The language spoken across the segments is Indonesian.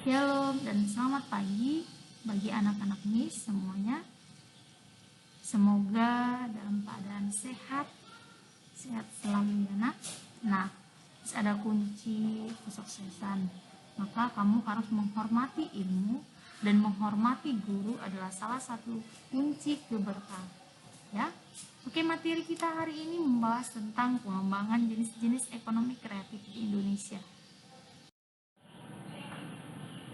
Shalom dan selamat pagi bagi anak-anak Miss semuanya. Semoga dalam keadaan sehat selalu ya nak. Nah, ada kunci kesuksesan. Maka kamu harus menghormati ilmu dan menghormati guru adalah salah satu kunci keberkahan. Ya. Oke, materi kita hari ini membahas tentang pengembangan jenis-jenis ekonomi kreatif di Indonesia.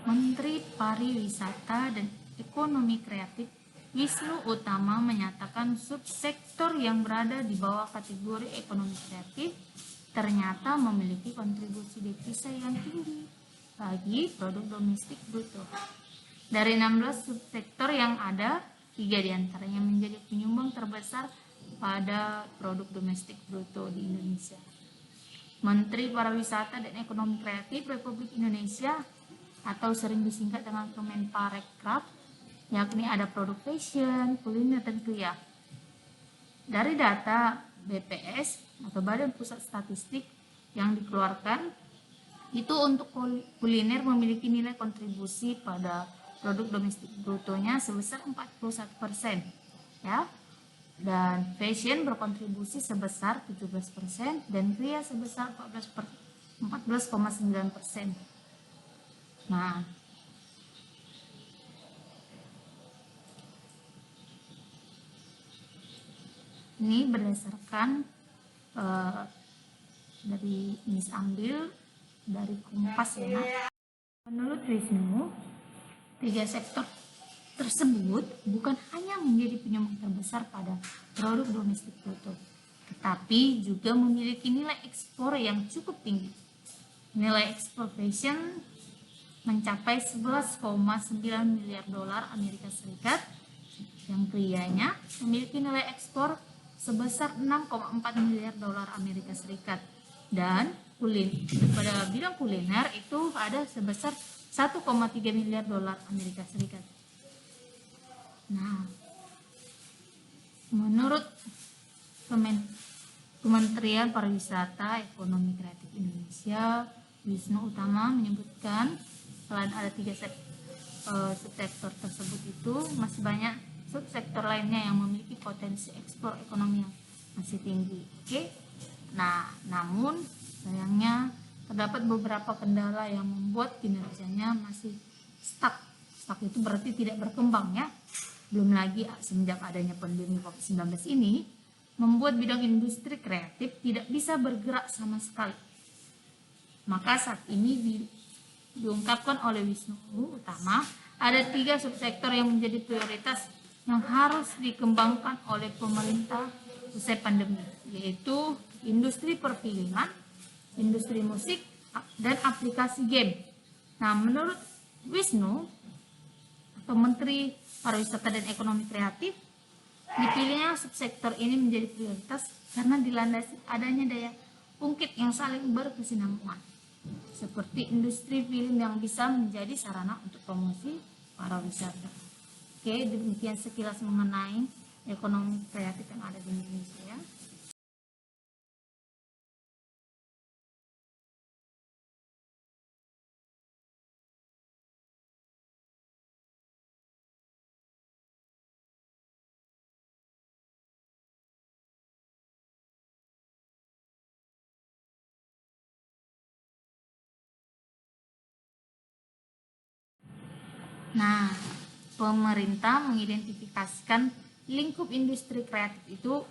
Menteri Pariwisata dan Ekonomi Kreatif Wisnu Utama menyatakan subsektor yang berada di bawah kategori ekonomi kreatif ternyata memiliki kontribusi devisa yang tinggi bagi produk domestik bruto. Dari 16 subsektor yang ada, 3 diantaranya menjadi penyumbang terbesar pada produk domestik bruto di Indonesia. Menteri Pariwisata dan Ekonomi Kreatif Republik Indonesia atau sering disingkat dengan Kemenparekraf, yakni ada produk fashion, kuliner, dan kria. Dari data BPS atau Badan Pusat Statistik yang dikeluarkan, itu untuk kuliner memiliki nilai kontribusi pada produk domestik brutonya sebesar 41%, ya. Dan fashion berkontribusi sebesar 17% dan kria sebesar 14,9%. Nah, ini berdasarkan dari Miss ambil dari Kompas ya. Menurut Wisnu, 3 sektor tersebut bukan hanya menjadi penyumbang terbesar pada produk domestik bruto, tetapi juga memiliki nilai ekspor yang cukup tinggi. Nilai ekspor fashion mencapai 11,9 miliar dolar Amerika Serikat, yang krianya memiliki nilai ekspor sebesar 6,4 miliar dolar Amerika Serikat, dan pada bidang kuliner itu ada sebesar 1,3 miliar dolar Amerika Serikat. Nah, menurut Kementerian Pariwisata Ekonomi Kreatif Indonesia, Wisnu Utama menyebutkan selain ada 3 subsektor tersebut itu masih banyak subsektor lainnya yang memiliki potensi ekspor ekonomi yang masih tinggi. Oke. Nah, namun sayangnya terdapat beberapa kendala yang membuat kinerjanya masih stuck. Stuck itu berarti tidak berkembang ya. Belum lagi semenjak adanya pandemi COVID-19 ini membuat bidang industri kreatif tidak bisa bergerak sama sekali. Maka saat ini diungkapkan oleh Wisnu Utama, ada 3 subsektor yang menjadi prioritas yang harus dikembangkan oleh pemerintah usai pandemi, yaitu industri perfilman, industri musik, dan aplikasi game. Nah, menurut Wisnu atau Menteri Pariwisata dan Ekonomi Kreatif, dipilihnya subsektor ini menjadi prioritas karena dilandasi adanya daya ungkit yang saling berkesinambungan, seperti industri film yang bisa menjadi sarana untuk promosi pariwisata. Oke, demikian sekilas mengenai ekonomi kreatif yang ada di Indonesia ya. Nah, pemerintah mengidentifikasikan lingkup industri kreatif itu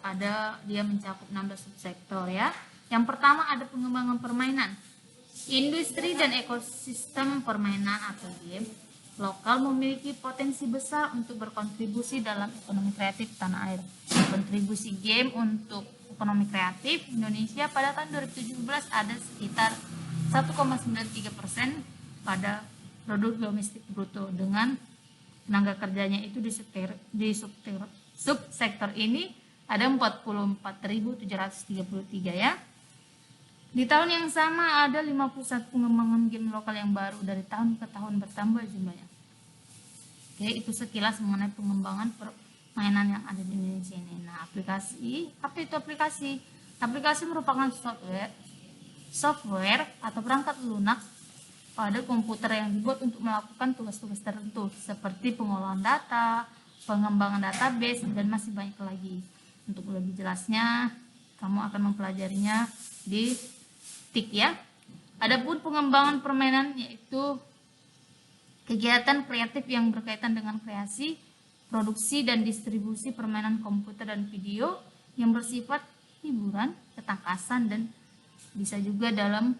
dia mencakup 16 subsektor ya. Yang pertama ada pengembangan permainan. Industri dan ekosistem permainan atau game lokal memiliki potensi besar untuk berkontribusi dalam ekonomi kreatif tanah air. Kontribusi game untuk ekonomi kreatif Indonesia pada tahun 2017 ada sekitar 1,93% pada produk domestik bruto, dengan tenaga kerjanya itu di subsektor ini ada 44.733 ya. Di tahun yang sama ada 51 pengembangan game lokal yang baru, dari tahun ke tahun bertambah jumlahnya. Oke, itu sekilas mengenai pengembangan permainan yang ada di Indonesia ini. Nah, aplikasi, apa itu aplikasi? Aplikasi merupakan software atau perangkat lunak pada komputer yang dibuat untuk melakukan tugas-tugas tertentu seperti pengolahan data, pengembangan database, dan masih banyak lagi. Untuk lebih jelasnya, kamu akan mempelajarinya di TIK ya. Adapun pengembangan permainan yaitu kegiatan kreatif yang berkaitan dengan kreasi, produksi, dan distribusi permainan komputer dan video yang bersifat hiburan, ketangkasan, dan bisa juga dalam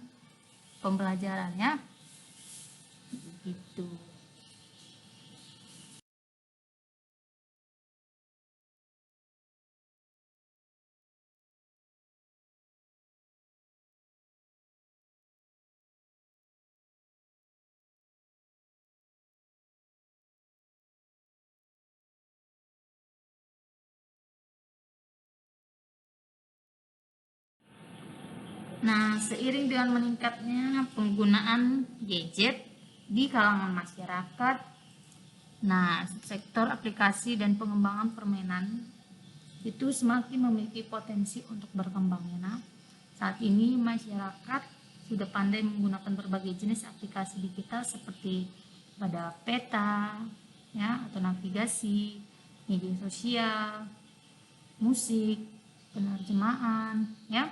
pembelajarannya gitu. Nah, seiring dengan meningkatnya penggunaan gadget di kalangan masyarakat, nah, sektor aplikasi dan pengembangan permainan itu semakin memiliki potensi untuk berkembang ya. Nah, saat ini masyarakat sudah pandai menggunakan berbagai jenis aplikasi digital seperti pada peta ya atau navigasi, media sosial, musik, penerjemahan ya.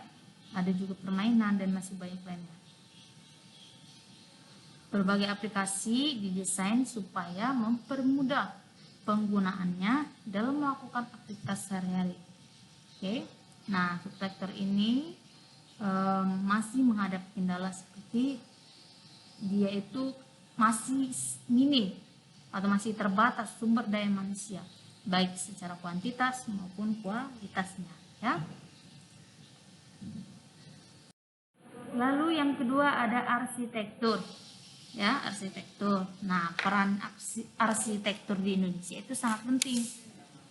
Ada juga permainan dan masih banyak lainnya. Berbagai aplikasi didesain supaya mempermudah penggunaannya dalam melakukan aktivitas sehari-hari. Oke, nah subsektor ini masih menghadapi kendala seperti dia itu masih minim atau masih terbatas sumber daya manusia, baik secara kuantitas maupun kualitasnya. Ya. Lalu yang kedua ada arsitektur. Ya, arsitektur. Nah, peran arsitektur di Indonesia itu sangat penting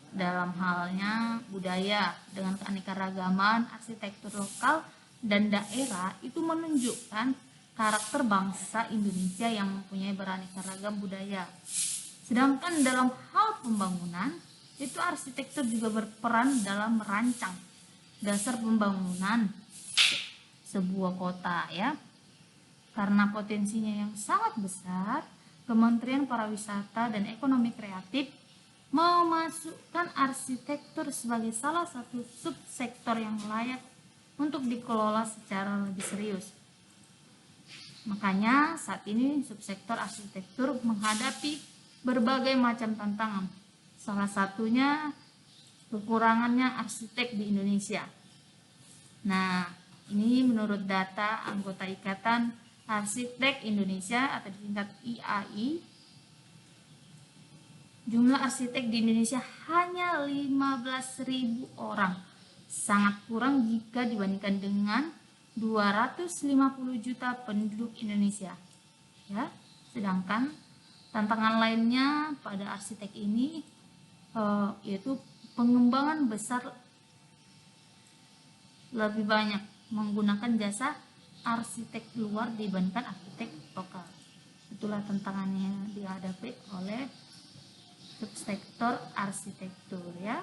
dalam halnya budaya. Dengan keanekaragaman arsitektur lokal dan daerah itu menunjukkan karakter bangsa Indonesia yang mempunyai beraneka ragam budaya. Sedangkan dalam hal pembangunan, itu arsitektur juga berperan dalam merancang dasar pembangunan sebuah kota ya. Karena potensinya yang sangat besar, Kementerian Pariwisata dan Ekonomi Kreatif memasukkan arsitektur sebagai salah satu subsektor yang layak untuk dikelola secara lebih serius. Makanya saat ini subsektor arsitektur menghadapi berbagai macam tantangan. Salah satunya kekurangannya arsitek di Indonesia. Nah, ini menurut data anggota Ikatan Arsitek Indonesia atau disingkat IAI, jumlah arsitek di Indonesia hanya 15.000 orang. Sangat kurang jika dibandingkan dengan 250 juta penduduk Indonesia. Ya, sedangkan tantangan lainnya pada arsitek ini yaitu pengembangan besar lebih banyak menggunakan jasa arsitek luar dibandingkan arsitek lokal. Itulah tantangannya dihadapi oleh subsektor arsitektur ya.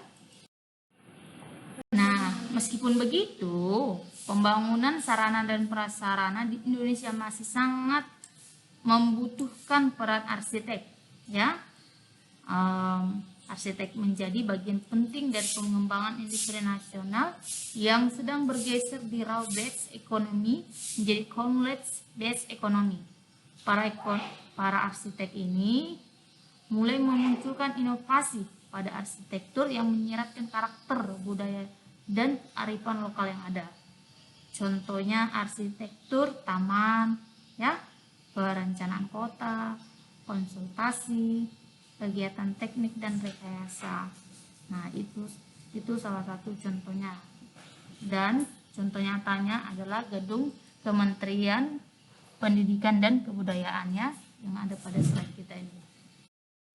Nah, meskipun begitu, pembangunan sarana dan prasarana di Indonesia masih sangat membutuhkan peran arsitek ya. Arsitek menjadi bagian penting dari pengembangan industri nasional yang sedang bergeser di raw based economy menjadi knowledge based economy. Para arsitek ini mulai memunculkan inovasi pada arsitektur yang menyiratkan karakter budaya dan kearifan lokal yang ada. Contohnya arsitektur taman, ya, perencanaan kota, konsultasi, kegiatan teknik dan rekayasa. Nah, itu salah satu contohnya. Dan contoh nyatanya adalah gedung Kementerian Pendidikan dan Kebudayaannya yang ada pada slide kita ini.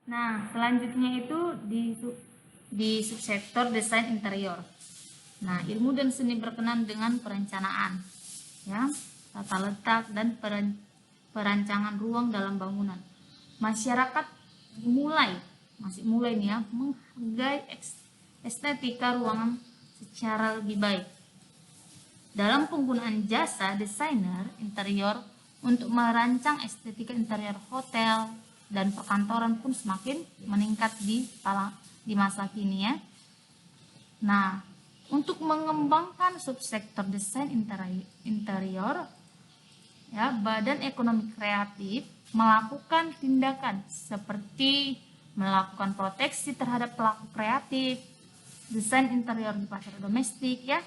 Nah, selanjutnya itu di subsektor desain interior. Nah, ilmu dan seni berkenan dengan perencanaan, ya, tata letak dan perancangan ruang dalam bangunan. Masyarakat masih mulai nih ya, menghargai estetika ruangan secara lebih baik. Dalam penggunaan jasa desainer interior untuk merancang estetika interior hotel dan perkantoran pun semakin meningkat di masa kini ya. Nah, untuk mengembangkan subsektor desain interior ya, Badan Ekonomi Kreatif melakukan tindakan seperti melakukan proteksi terhadap pelaku kreatif desain interior di pasar domestik ya,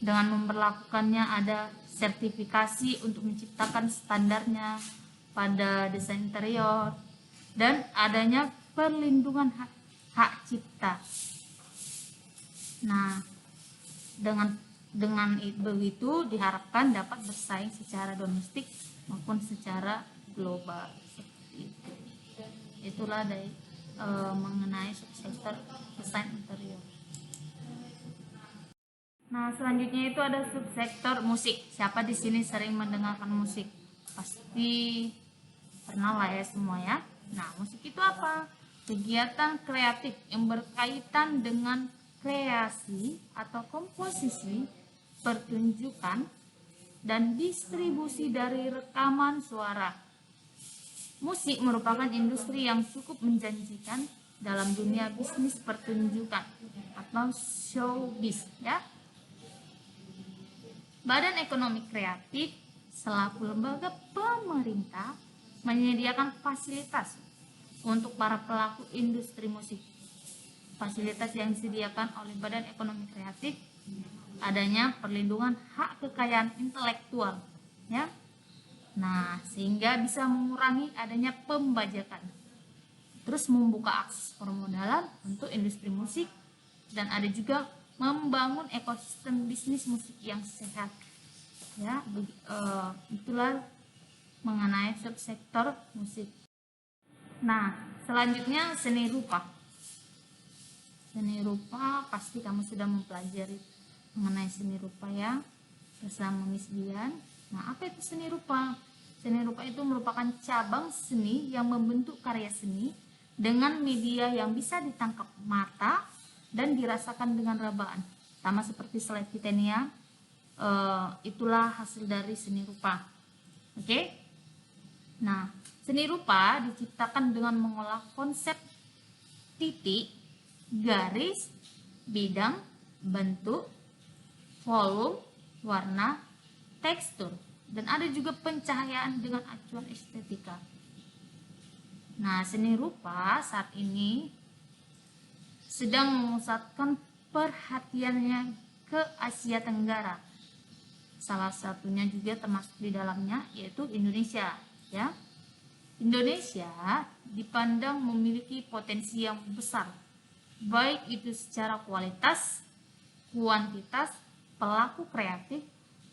dengan memperlakukannya ada sertifikasi untuk menciptakan standarnya pada desain interior dan adanya perlindungan hak cipta. Nah, dengan begitu diharapkan dapat bersaing secara domestik maupun secara global seperti itu. Itulah dari mengenai subsektor desain interior. Nah, selanjutnya itu ada subsektor musik. Siapa di sini sering mendengarkan musik? Pasti pernah lah ya semua ya. Nah, musik itu apa? Kegiatan kreatif yang berkaitan dengan kreasi atau komposisi, pertunjukan, dan distribusi dari rekaman suara. Musik merupakan industri yang cukup menjanjikan dalam dunia bisnis pertunjukan atau showbiz ya. Badan Ekonomi Kreatif selaku lembaga pemerintah menyediakan fasilitas untuk para pelaku industri musik. Fasilitas yang disediakan oleh Badan Ekonomi Kreatif adanya perlindungan hak kekayaan intelektual ya. Nah, sehingga bisa mengurangi adanya pembajakan. Terus membuka akses permodalan untuk industri musik dan ada juga membangun ekosistem bisnis musik yang sehat ya. Itulah mengenai subsektor musik. Nah, selanjutnya seni rupa. Seni rupa pasti kamu sudah mempelajari mengenai seni rupa ya bersama Miss Dian. Nah, apa itu seni rupa? Seni rupa itu merupakan cabang seni yang membentuk karya seni dengan media yang bisa ditangkap mata dan dirasakan dengan rabaan. Sama seperti slide kita ini ya. Itulah hasil dari seni rupa. Oke? Nah, seni rupa diciptakan dengan mengolah konsep titik, garis, bidang, bentuk, volume, warna, tekstur, dan ada juga pencahayaan dengan acuan estetika. Nah, seni rupa saat ini sedang memusatkan perhatiannya ke Asia Tenggara. Salah satunya juga termasuk di dalamnya yaitu Indonesia ya. Indonesia dipandang memiliki potensi yang besar baik itu secara kualitas, kuantitas, pelaku kreatif,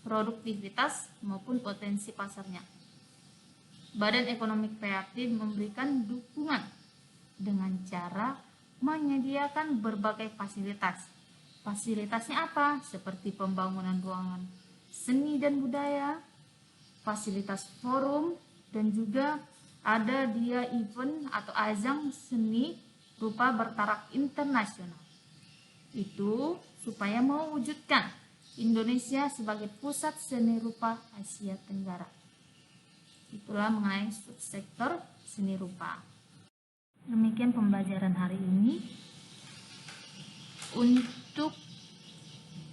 produktivitas maupun potensi pasarnya. Badan Ekonomi Kreatif memberikan dukungan dengan cara menyediakan berbagai fasilitas. Fasilitasnya apa? Seperti pembangunan ruangan seni dan budaya, fasilitas forum, dan juga ada dia event atau ajang seni rupa bertaraf internasional. Itu supaya mewujudkan Indonesia sebagai pusat seni rupa Asia Tenggara. Itulah mengenai subsektor seni rupa. Demikian pembelajaran hari ini. Untuk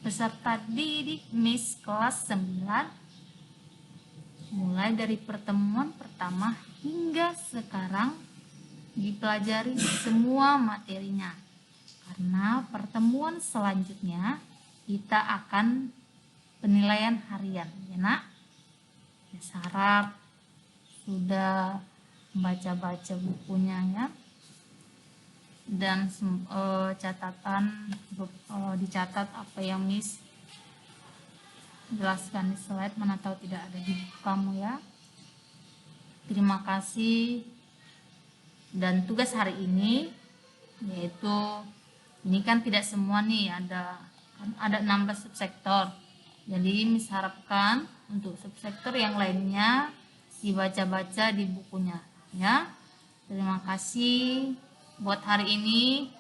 peserta didik Miss kelas 9, mulai dari pertemuan pertama hingga sekarang dipelajari semua materinya. Karena pertemuan selanjutnya kita akan penilaian harian ya nak. Ya, harap sudah baca-baca bukunya ya, dan catatan dicatat apa yang Miss jelaskan di slide, mana tahu tidak ada di buku kamu ya. Terima kasih. Dan tugas hari ini yaitu ini kan tidak semua nih, ada 16 subsektor. Jadi Miss harapkan untuk subsektor yang lainnya dibaca-baca di bukunya ya. Terima kasih buat hari ini.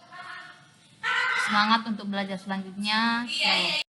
Semangat untuk belajar selanjutnya. Shalom.